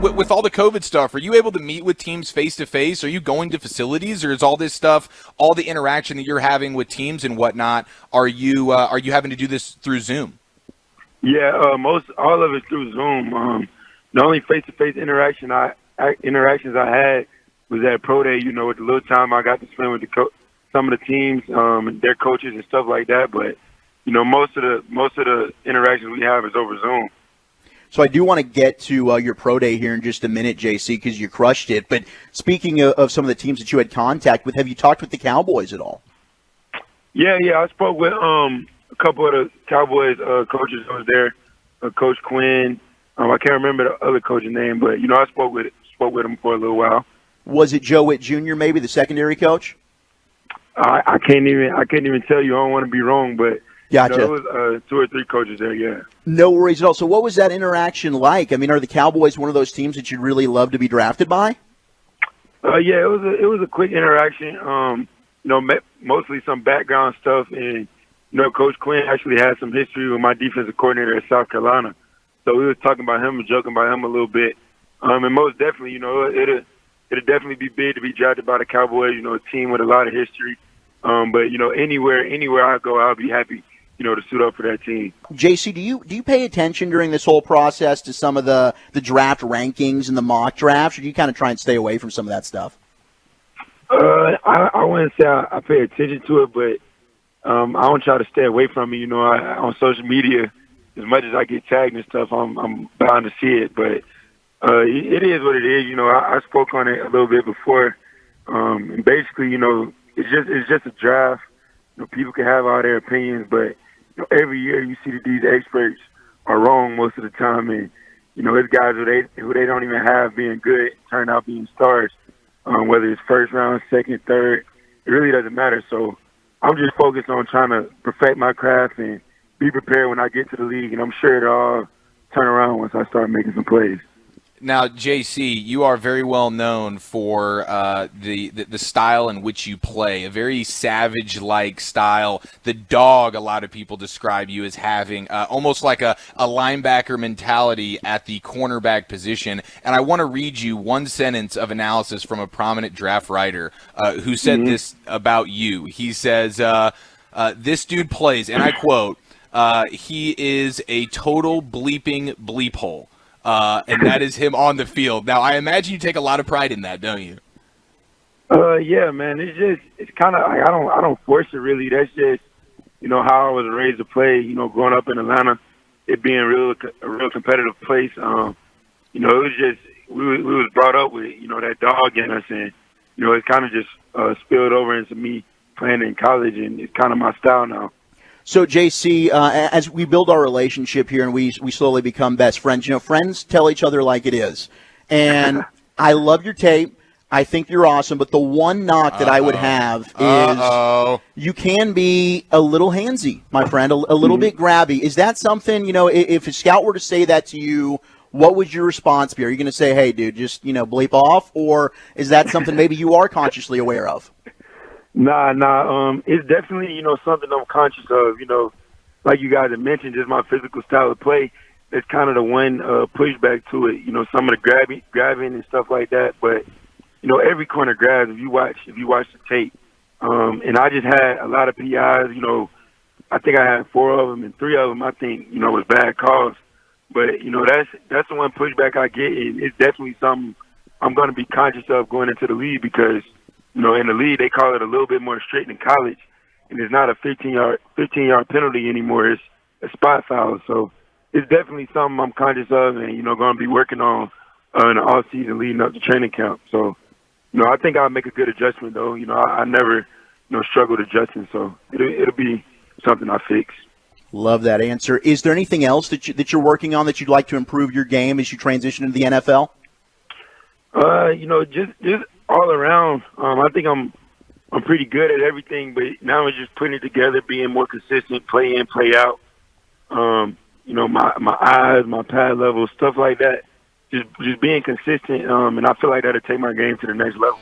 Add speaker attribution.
Speaker 1: with all the COVID stuff, are you able to meet with teams face to face? Are you going to facilities, or is all this stuff, all the interaction that you're having with teams and whatnot, are you having to do this through Zoom?
Speaker 2: Yeah, all of it through Zoom. The only face-to-face interactions I had was at Pro Day. With the little time I got to spend with some of the teams and their coaches and stuff like that. But most of the interactions we have is over Zoom.
Speaker 3: So I do want to get to your pro day here in just a minute, Jaycee, because you crushed it. But speaking of some of the teams that you had contact with, have you talked with the Cowboys at all?
Speaker 2: Yeah, I spoke with a couple of the Cowboys coaches that was there, Coach Quinn. I can't remember the other coach's name, but I spoke with him for a little while.
Speaker 3: Was it Joe Witt Jr., maybe the secondary coach?
Speaker 2: I can't even tell you. I don't want to be wrong, but
Speaker 3: gotcha.
Speaker 2: There was 2 or 3 coaches there. Yeah.
Speaker 3: No worries at all. So, what was that interaction like? I mean, are the Cowboys one of those teams that you'd really love to be drafted by?
Speaker 2: Yeah, it was a quick interaction. Mostly some background stuff, and Coach Quinn actually had some history with my defensive coordinator at South Carolina, so we was talking about him and joking about him a little bit. And most definitely, it'd definitely be big to be drafted by the Cowboys. A team with a lot of history. But anywhere I go, I'll be happy, to suit up for that team.
Speaker 3: Jaycee, do you pay attention during this whole process to some of the draft rankings and the mock drafts, or do you kind of try and stay away from some of that stuff?
Speaker 2: I wouldn't say I pay attention to it, but I don't try to stay away from it. On social media, as much as I get tagged and stuff, I'm bound to see it. But it is what it is. I spoke on it a little bit before, and basically, it's just a draft. People can have all their opinions, but every year you see that these experts are wrong most of the time, and it's guys who they don't even have being good turn out being stars. Whether it's first round, second, third, it really doesn't matter. So I'm just focused on trying to perfect my craft and be prepared when I get to the league, and I'm sure it'll all turn around once I start making some plays.
Speaker 1: Now, Jaycee, you are very well known for the style in which you play, a very savage-like style. The dog, a lot of people describe you as having, almost like a linebacker mentality at the cornerback position. And I want to read you one sentence of analysis from a prominent draft writer who said this about you. He says, this dude plays, and I quote, he is a total bleeping bleep hole. And that is him on the field. Now, I imagine you take a lot of pride in that, don't you?
Speaker 2: Yeah, man. It's kind of like I don't force it really. That's just how I was raised to play. Growing up in Atlanta, it being a real competitive place. It was just we was brought up with that dog in us, and it's kind of just spilled over into me playing in college, and it's kind of my style now.
Speaker 3: So, Jaycee, as we build our relationship here and we slowly become best friends, friends tell each other like it is. And I love your tape. I think you're awesome. But the one knock that I would have is you can be a little handsy, my friend, a little bit grabby. Is that something, if a scout were to say that to you, what would your response be? Are you going to say, hey, dude, just, bleep off? Or is that something maybe you are consciously aware of?
Speaker 2: Nah. It's definitely, something I'm conscious of. Like you guys have mentioned, just my physical style of play. It's kind of the one pushback to it. Some of the grabbing and stuff like that. But every corner grabs. If you watch the tape, and I just had a lot of PIs. I think I had 4 of them, and 3 of them I think was bad calls. But that's the one pushback I get, and it's definitely something I'm going to be conscious of going into the league because. In the league, they call it a little bit more strict in college, and it's not a 15-yard penalty anymore. It's a spot foul. So it's definitely something I'm conscious of and, going to be working on in the off-season leading up to training camp. So, I think I'll make a good adjustment, though. I never, struggled adjusting, so it'll be something I fix.
Speaker 3: Love that answer. Is there anything else that you're working on that you'd like to improve your game as you transition into the NFL?
Speaker 2: Just all around, I think I'm pretty good at everything, but now it's just putting it together, being more consistent, play in, play out. My eyes, my pad level, stuff like that. Just being consistent, and I feel like that'll take my game to the next level.